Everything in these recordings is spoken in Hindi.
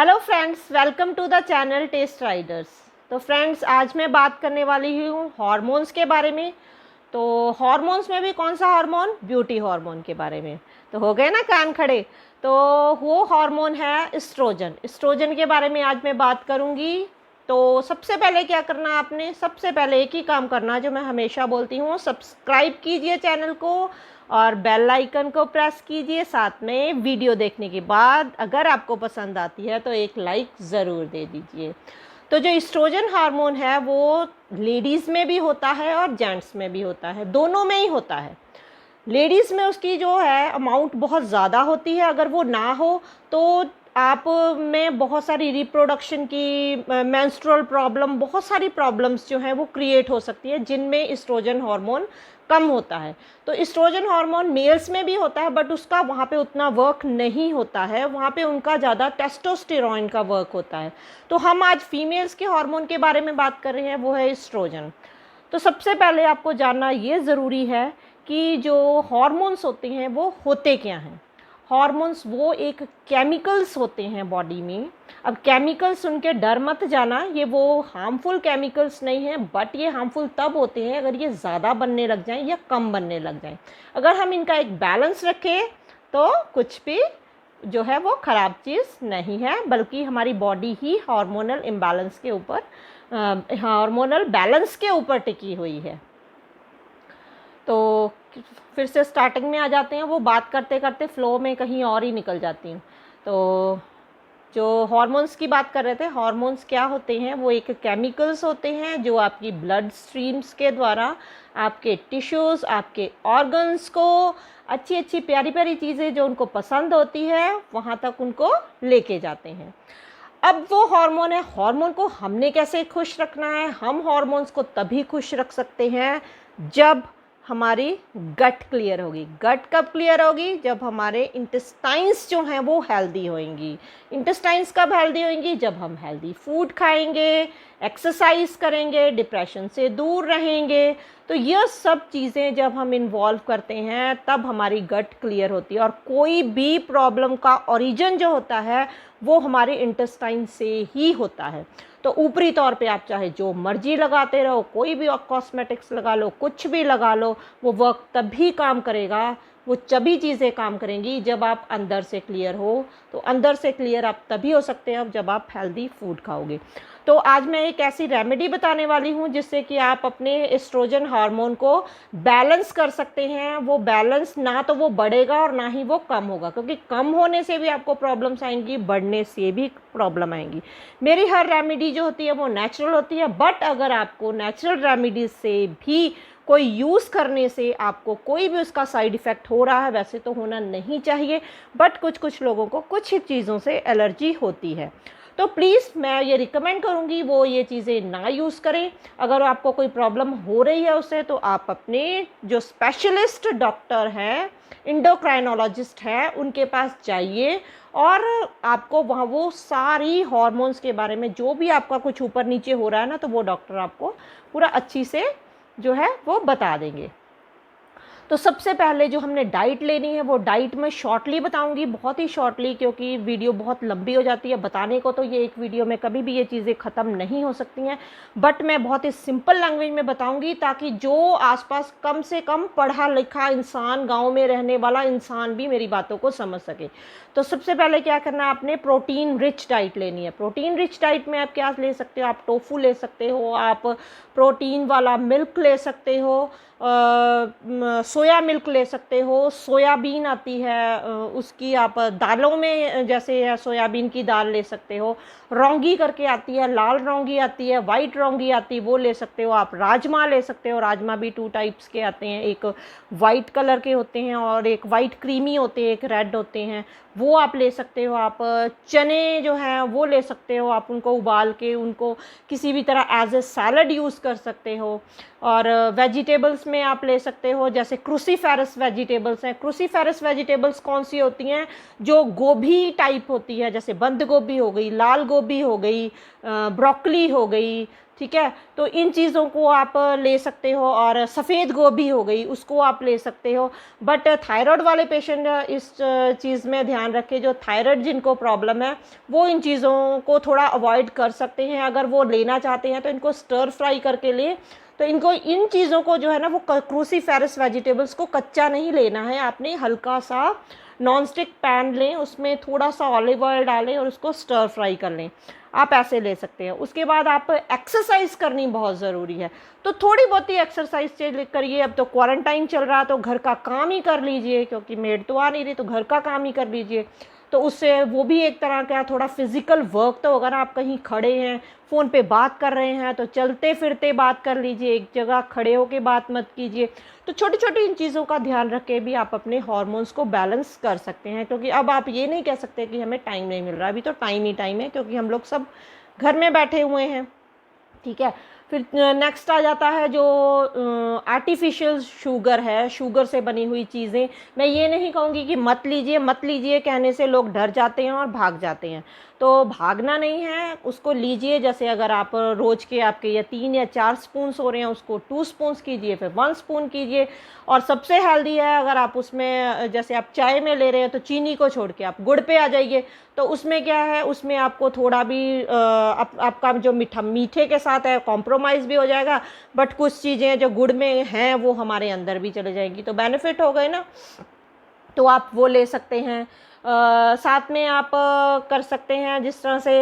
Hello friends, welcome to the channel test riders. तो फ्रेंड्स, आज मैं बात करने वाली हूँ हार्मोन्स के बारे में। तो हार्मोन्स में भी कौन सा हार्मोन? ब्यूटी हार्मोन के बारे में। तो हो गए ना कान खड़े। तो वो हार्मोन है एस्ट्रोजन। एस्ट्रोजन के बारे में आज मैं बात करूँगी। तो सबसे पहले क्या करना है आपने? सबसे पहले एक ही काम करना जो मैं हमेशा बोलती हूँ, सब्सक्राइब कीजिए चैनल को और बेल आइकन को प्रेस कीजिए। साथ में वीडियो देखने के बाद अगर आपको पसंद आती है तो एक लाइक ज़रूर दे दीजिए। तो जो एस्ट्रोजन हार्मोन है वो लेडीज़ में भी होता है और जेंट्स में भी होता है, दोनों में ही होता है। लेडीज़ में उसकी जो है अमाउंट बहुत ज़्यादा होती है। अगर वो ना हो तो आप में बहुत सारी रिप्रोडक्शन की, मेंस्ट्रुअल प्रॉब्लम, बहुत सारी प्रॉब्लम्स जो हैं वो क्रिएट हो सकती है जिनमें एस्ट्रोजन हार्मोन कम होता है। तो एस्ट्रोजन हार्मोन मेल्स में भी होता है बट उसका वहाँ पे उतना वर्क नहीं होता है, वहाँ पे उनका ज़्यादा टेस्टोस्टेरॉन का वर्क होता है। तो हम आज फीमेल्स के हार्मोन के बारे में बात कर रहे हैं, वो है एस्ट्रोजन। तो सबसे पहले आपको जानना ये ज़रूरी है कि जो हार्मोन्स होते हैं वो होते क्या हैं। हार्मोन्स वो एक केमिकल्स होते हैं बॉडी में। अब केमिकल्स सुन के डर मत जाना, ये वो हार्मफुल केमिकल्स नहीं हैं, बट ये हार्मफुल तब होते हैं अगर ये ज़्यादा बनने लग जाएं या कम बनने लग जाएं। अगर हम इनका एक बैलेंस रखें तो कुछ भी जो है वो ख़राब चीज़ नहीं है, बल्कि हमारी बॉडी ही हार्मोनल इम्बैलेंस के ऊपर, हार्मोनल बैलेंस के ऊपर टिकी हुई है। तो फिर से स्टार्टिंग में आ जाते हैं, वो बात करते करते फ्लो में कहीं और ही निकल जाती हूँ। तो जो हार्मोन्स की बात कर रहे थे, हार्मोन्स क्या होते हैं? वो एक केमिकल्स होते हैं जो आपकी ब्लड स्ट्रीम्स के द्वारा आपके टिश्यूज़, आपके ऑर्गन्स को, अच्छी अच्छी प्यारी प्यारी चीज़ें जो उनको पसंद होती है वहाँ तक उनको लेके जाते हैं। अब वो हार्मोन है, हार्मोन को हमने कैसे खुश रखना है? हम हार्मोन्स को तभी खुश रख सकते हैं जब हमारी गट क्लियर होगी। गट कब क्लियर होगी? जब हमारे इंटेस्टाइन्स जो हैं वो हेल्दी होंगी। इंटेस्टाइन्स कब हेल्दी होंगी? जब हम हेल्दी फूड खाएंगे, एक्सरसाइज करेंगे, डिप्रेशन से दूर रहेंगे। तो यह सब चीज़ें जब हम इन्वॉल्व करते हैं तब हमारी गट क्लियर होती है। और कोई भी प्रॉब्लम का ओरिजिन जो होता है वो हमारे इंटेस्टाइन से ही होता है। तो ऊपरी तौर पे आप चाहे जो मर्जी लगाते रहो, कोई भी कॉस्मेटिक्स लगा लो, कुछ भी लगा लो, वो वर्क तभी काम करेगा, वो सभी चीज़ें काम करेंगी जब आप अंदर से क्लियर हो। तो अंदर से क्लियर आप तभी हो सकते हैं जब आप हेल्दी फूड खाओगे। तो आज मैं एक ऐसी रेमेडी बताने वाली हूँ जिससे कि आप अपने एस्ट्रोजन हार्मोन को बैलेंस कर सकते हैं। वो बैलेंस ना तो वो बढ़ेगा और ना ही वो कम होगा, क्योंकि कम होने से भी आपको प्रॉब्लम्स आएंगी, बढ़ने से भी प्रॉब्लम आएंगी। मेरी हर रेमेडी जो होती है वो नेचुरल होती है, बट अगर आपको नेचुरल रेमेडी से भी कोई यूज़ करने से आपको कोई भी उसका साइड इफ़ेक्ट हो रहा है, वैसे तो होना नहीं चाहिए, बट कुछ लोगों को कुछ ही चीज़ों से एलर्जी होती है, तो प्लीज़ मैं ये रिकमेंड करूँगी वो ये चीज़ें ना यूज़ करें। अगर आपको कोई प्रॉब्लम हो रही है उससे, तो आप अपने जो स्पेशलिस्ट डॉक्टर हैं, इंडोक्राइनोलॉजिस्ट हैं, उनके पास जाइए और आपको वहाँ वो सारी हार्मोन्स के बारे में, जो भी आपका कुछ ऊपर नीचे हो रहा है ना, तो वो डॉक्टर आपको पूरा अच्छी से जो है वो बता देंगे। तो सबसे पहले जो हमने डाइट लेनी है वो डाइट मैं शॉर्टली बताऊंगी, बहुत ही शॉर्टली, क्योंकि वीडियो बहुत लंबी हो जाती है। बताने को तो ये एक वीडियो में कभी भी ये चीज़ें ख़त्म नहीं हो सकती हैं, बट मैं बहुत ही सिंपल लैंग्वेज में बताऊंगी ताकि जो आसपास कम से कम पढ़ा लिखा इंसान, गाँव में रहने वाला इंसान भी मेरी बातों को समझ सके। तो सबसे पहले क्या करना है, आपने प्रोटीन रिच डाइट लेनी है। प्रोटीन रिच डाइट में आप क्या ले सकते हो? आप टोफू ले सकते हो, आप प्रोटीन वाला मिल्क ले सकते हो, सोया मिल्क ले सकते हो, सोयाबीन आती है, उसकी आप दालों में जैसे है सोयाबीन की दाल ले सकते हो, रौंगी करके आती है, लाल रौंगी आती है, वाइट रौंगी आती है, वो ले सकते हो। आप राजमा ले सकते हो, राजमा भी 2 टाइप्स के आते हैं, एक वाइट कलर के होते हैं और एक वाइट क्रीमी होते हैं, एक रेड होते हैं, वो आप ले सकते हो। आप चने जो हैं वो ले सकते हो, आप उनको उबाल के उनको किसी भी तरह एज ए सैलड यूज़ कर सकते हो। और वेजिटेबल्स में आप ले सकते हो, जैसे क्रूसीफेरस वेजिटेबल्स हैं। क्रूसीफेरस वेजिटेबल्स कौन सी होती हैं? जो गोभी टाइप होती है, जैसे बंद गोभी हो गई, लाल गोभी हो गई, ब्रोकली हो गई, ठीक है। तो इन चीज़ों को आप ले सकते हो, और सफ़ेद गोभी हो गई, उसको आप ले सकते हो। बट थायराइड वाले पेशेंट इस चीज़ में ध्यान रखें, जो थायराइड जिनको प्रॉब्लम है वो इन चीज़ों को थोड़ा अवॉइड कर सकते हैं। अगर वो लेना चाहते हैं तो इनको स्टर फ्राई करके लें। तो इनको इन चीज़ों को जो है ना, वो क्रूसीफेरस वेजिटेबल्स को कच्चा नहीं लेना है आपने। हल्का सा नॉन स्टिक पैन लें, उसमें थोड़ा सा ऑलिव ऑयल डालें और उसको स्टर फ्राई कर लें। आप ऐसे ले सकते हैं। उसके बाद आप एक्सरसाइज करनी बहुत ज़रूरी है, तो थोड़ी बहुत ही एक्सरसाइज करिए। अब तो क्वारंटाइन चल रहा, तो घर का काम ही कर लीजिए, क्योंकि मेड तो आ नहीं रही, तो घर का काम ही कर लीजिए। तो उससे वो भी एक तरह का थोड़ा फिजिकल वर्क तो, अगर आप कहीं खड़े हैं फ़ोन पे बात कर रहे हैं तो चलते फिरते बात कर लीजिए, एक जगह खड़े होके बात मत कीजिए। तो छोटी छोटी इन चीज़ों का ध्यान रख के भी आप अपने हार्मोन्स को बैलेंस कर सकते हैं, क्योंकि अब आप ये नहीं कह सकते कि हमें टाइम नहीं मिल रहा। अभी तो टाइम ही टाइम है, क्योंकि हम लोग सब घर में बैठे हुए हैं, ठीक है। फिर नेक्स्ट आ जाता है जो आर्टिफिशियल शुगर है, शुगर से बनी हुई चीज़ें। मैं ये नहीं कहूँगी कि मत लीजिए, मत लीजिए कहने से लोग डर जाते हैं और भाग जाते हैं। तो भागना नहीं है, उसको लीजिए। जैसे अगर आप रोज़ के आपके या 3 या 4 स्पून हो रहे हैं, उसको 2 स्पून्स कीजिए, फिर 1 स्पून कीजिए। और सबसे हेल्दी है, अगर आप उसमें जैसे आप चाय में ले रहे हैं तो चीनी को छोड़ के आप गुड़ पे आ जाइए। तो उसमें क्या है, उसमें आपको थोड़ा भी आपका जो मीठे के साथ है कॉम्प्रोमाइज़ भी हो जाएगा, बट कुछ चीज़ें जो गुड़ में हैं वो हमारे अंदर भी चले जाएंगी, तो बेनिफिट हो गए ना। तो आप वो ले सकते हैं। साथ में आप कर सकते हैं, जिस तरह से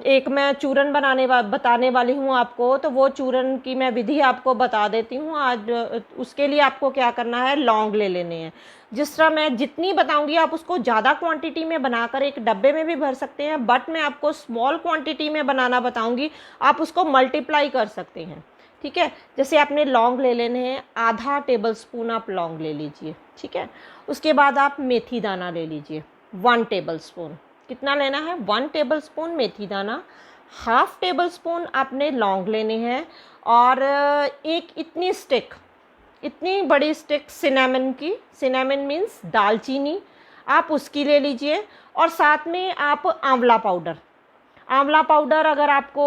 एक मैं चूरन बताने वाली हूँ आपको, तो वो चूरन की मैं विधि आपको बता देती हूँ आज। उसके लिए आपको क्या करना है, लौंग ले लेने हैं। जिस तरह मैं जितनी बताऊंगी आप उसको ज़्यादा क्वांटिटी में बनाकर एक डब्बे में भी भर सकते हैं, बट मैं आपको स्मॉल क्वांटिटी में बनाना बताऊंगी, आप उसको मल्टीप्लाई कर सकते हैं, ठीक है। जैसे आपने लौंग ले लेने हैं, आधा टेबल स्पून आप लौंग ले लीजिए, ठीक है। उसके बाद आप मेथी दाना ले लीजिए 1 टेबल स्पून। कितना लेना है, 1 टेबल स्पून मेथी दाना। हाफ टेबल स्पून आपने लौंग लेने हैं, और एक इतनी बड़ी स्टिक सिनेमन की, सिनेमन मीन्स दालचीनी, आप उसकी ले लीजिए। और साथ में आप आंवला पाउडर अगर आपको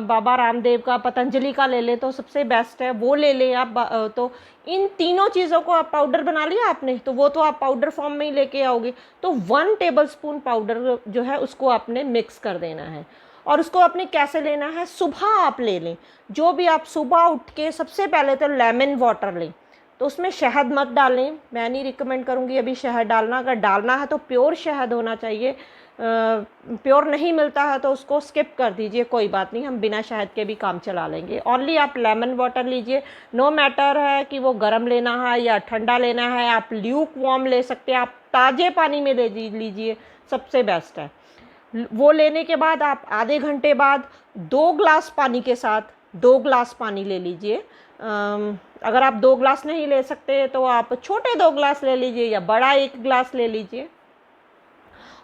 बाबा रामदेव का, पतंजलि का ले ले तो सबसे बेस्ट है, वो ले लें आप। तो इन तीनों चीज़ों को आप पाउडर बना लिया आपने, तो वो तो आप पाउडर फॉर्म में ही लेके आओगे। तो 1 टेबल स्पून पाउडर जो है उसको आपने मिक्स कर देना है। और उसको आपने कैसे लेना है, सुबह आप ले लें। जो भी आप सुबह उठ के सबसे पहले तो लेमन वाटर लें, तो उसमें शहद मत डालें, मैं नहीं रिकमेंड करूँगी अभी शहद डालना। अगर डालना है तो प्योर शहद होना चाहिए, प्योर नहीं मिलता है तो उसको स्किप कर दीजिए, कोई बात नहीं, हम बिना शहद के भी काम चला लेंगे। ओनली आप लेमन वाटर लीजिए, नो मैटर है कि वो गर्म लेना है या ठंडा लेना है, आप ल्यूक वार्म ले सकते हैं, आप ताज़े पानी में ले लीजिए, सबसे बेस्ट है। वो लेने के बाद आप आधे घंटे बाद 2 ग्लास पानी के साथ 2 ग्लास पानी ले लीजिए। अगर आप 2 ग्लास नहीं ले सकते तो आप छोटे 2 ग्लास ले लीजिए या बड़ा 1 ग्लास ले लीजिए।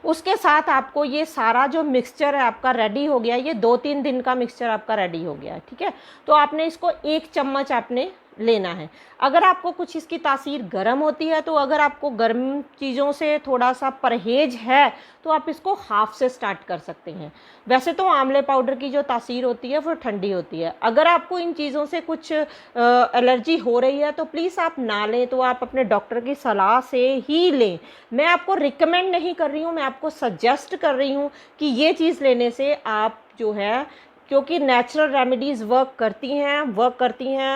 उसके साथ आपको ये सारा जो मिक्सचर है आपका रेडी हो गया, ये 2-3 दिन का मिक्सचर आपका रेडी हो गया है, ठीक है। तो आपने इसको 1 चम्मच आपने लेना है। अगर आपको कुछ इसकी तासीर गर्म होती है, तो अगर आपको गर्म चीज़ों से थोड़ा सा परहेज है तो आप इसको हाफ से स्टार्ट कर सकते हैं। वैसे तो आंवले पाउडर की जो तासीर होती है वो ठंडी होती है। अगर आपको इन चीज़ों से कुछ एलर्जी हो रही है तो प्लीज़ आप ना लें, तो आप अपने डॉक्टर की सलाह से ही लें। मैं आपको रिकमेंड नहीं कर रही हूँ, मैं आपको सजेस्ट कर रही हूँ कि ये चीज़ लेने से आप जो है, क्योंकि नेचुरल रेमेडीज़ वर्क करती हैं,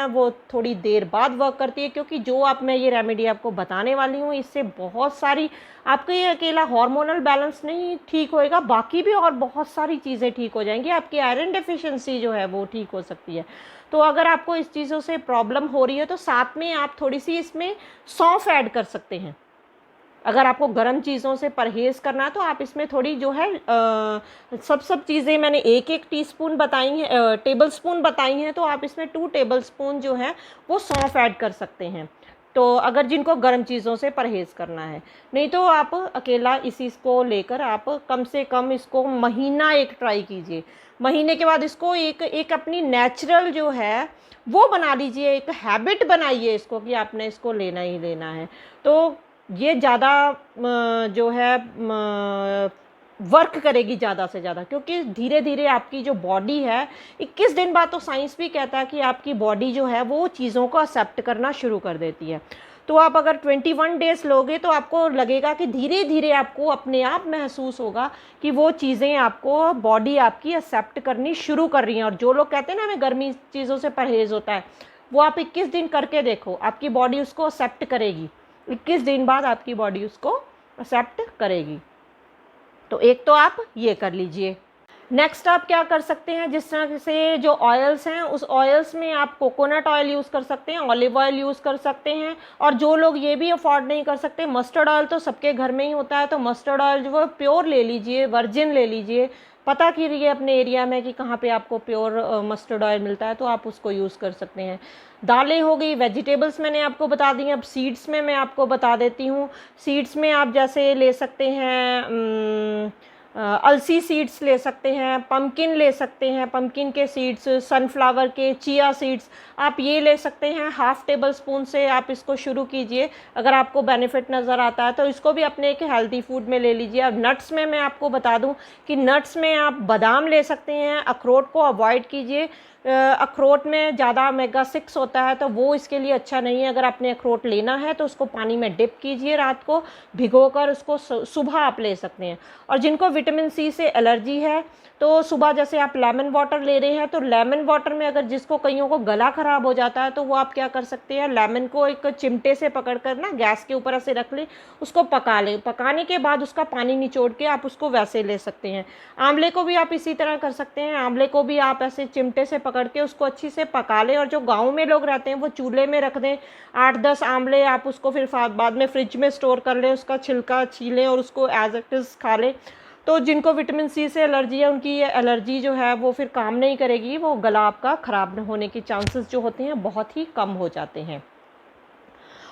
वो थोड़ी देर बाद वर्क करती है, क्योंकि जो मैं ये रेमेडी आपको बताने वाली हूँ, इससे बहुत सारी आपका ये अकेला हार्मोनल बैलेंस नहीं ठीक होएगा, बाकी भी और बहुत सारी चीज़ें ठीक हो जाएंगी। आपकी आयरन डेफिशिएंसी जो है वो ठीक हो सकती है। तो अगर आपको इस चीज़ों से प्रॉब्लम हो रही है तो साथ में आप थोड़ी सी इसमें सौंफ ऐड कर सकते हैं। अगर आपको गर्म चीज़ों से परहेज करना है तो आप इसमें थोड़ी जो है सब चीज़ें मैंने 1-1 टीस्पून बताई हैं, टेबल स्पून बताई हैं, तो आप इसमें 2 टेबल स्पून जो है वो सौंफ ऐड कर सकते हैं। तो अगर जिनको गर्म चीज़ों से परहेज़ करना है, नहीं तो आप अकेला इसी को लेकर आप कम से कम इसको महीना एक ट्राई कीजिए। महीने के बाद इसको एक एक अपनी नेचुरल जो है वो बना लीजिए, एक हैबिट बनाइए इसको कि आपने इसको लेना ही लेना है। तो ये ज़्यादा जो है वर्क करेगी ज़्यादा से ज़्यादा, क्योंकि धीरे धीरे आपकी जो बॉडी है 21 दिन बाद तो साइंस भी कहता है कि आपकी बॉडी जो है वो चीज़ों को एक्सेप्ट करना शुरू कर देती है। तो आप अगर 21 डेज़ लोगे तो आपको लगेगा कि धीरे धीरे आपको अपने आप महसूस होगा कि वो चीज़ें आपको बॉडी आपकी एक्सेप्ट करनी शुरू कर रही हैं। और जो लोग कहते हैं ना हमें गर्मी चीज़ों से परहेज़ होता है, वो आप 21 दिन करके देखो, आपकी बॉडी उसको एक्सेप्ट करेगी। 21 दिन बाद आपकी बॉडी उसको एक्सेप्ट करेगी। तो एक तो आप ये कर लीजिए। नेक्स्ट आप क्या कर सकते हैं, जिस तरह से जो ऑयल्स हैं उस ऑयल्स में आप कोकोनट ऑयल यूज़ कर सकते हैं, ऑलिव ऑयल यूज़ कर सकते हैं। और जो लोग ये भी अफोर्ड नहीं कर सकते, मस्टर्ड ऑयल तो सबके घर में ही होता है, तो मस्टर्ड ऑयल जो है प्योर ले लीजिए, वर्जिन ले लीजिए। पता कीजिए अपने एरिया में कि कहाँ पे आपको प्योर मस्टर्ड ऑयल मिलता है, तो आप उसको यूज़ कर सकते हैं। दालें हो गई, वेजिटेबल्स मैंने आपको बता दी हैं। अब सीड्स में मैं आपको बता देती हूँ। सीड्स में आप जैसे ले सकते हैं अलसी सीड्स ले सकते हैं, पम्पकिन ले सकते हैं, पम्पकिन के सीड्स, सनफ्लावर के, चिया सीड्स आप ये ले सकते हैं। हाफ़ टेबल स्पून से आप इसको शुरू कीजिए, अगर आपको बेनिफिट नज़र आता है तो इसको भी अपने एक हेल्दी फूड में ले लीजिए। अब नट्स में मैं आपको बता दूं कि नट्स में आप बादाम ले सकते हैं, अखरोट को अवॉइड कीजिए। अखरोट में ज़्यादा ओमेगा 6 होता है तो वो इसके लिए अच्छा नहीं है। अगर आपने अखरोट लेना है तो उसको पानी में डिप कीजिए, रात को भिगोकर उसको सुबह आप ले सकते हैं। और जिनको विटामिन सी से एलर्जी है तो सुबह जैसे आप लेमन वाटर ले रहे हैं, तो लेमन वाटर में अगर जिसको कईयों को गला ख़राब हो जाता है तो वो आप क्या कर सकते हैं, लेमन को एक चिमटे से पकड़कर ना गैस के ऊपर ऐसे रख लें, उसको पका लें। पकाने के बाद उसका पानी निचोड़ के आप उसको वैसे ले सकते हैं। आंवले को भी आप इसी तरह कर सकते हैं। आंवले को भी आप ऐसे चिमटे से पकड़ के उसको अच्छी से पका लें। और जो गाँव में लोग रहते हैं वो चूल्हे में रख दें 8-10 आंवले, आप उसको फिर बाद में फ्रिज में स्टोर कर लें, उसका छिलका छीलें और उसको एज इट इज़ खा लें। तो जिनको विटामिन सी से एलर्जी है उनकी ये एलर्जी जो है वो फिर काम नहीं करेगी, वो गला आपका ख़राब होने के चांसेस जो होते हैं बहुत ही कम हो जाते हैं।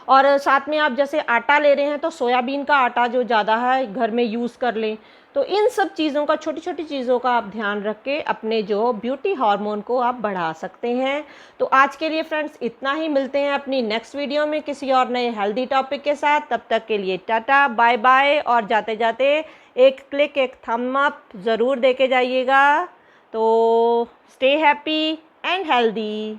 और साथ में आप जैसे आटा ले रहे हैं तो सोयाबीन का आटा जो ज़्यादा है घर में यूज़ कर लें। तो इन सब चीज़ों का, छोटी छोटी चीज़ों का आप ध्यान रख के अपने जो ब्यूटी हार्मोन को आप बढ़ा सकते हैं। तो आज के लिए फ्रेंड्स इतना ही। मिलते हैं अपनी नेक्स्ट वीडियो में किसी और नए हेल्दी टॉपिक के साथ। तब तक के लिए टाटा बाय बाय। और जाते जाते एक क्लिक, एक थंब अप ज़रूर दे के जाइएगा। तो स्टे हैप्पी एंड हेल्दी।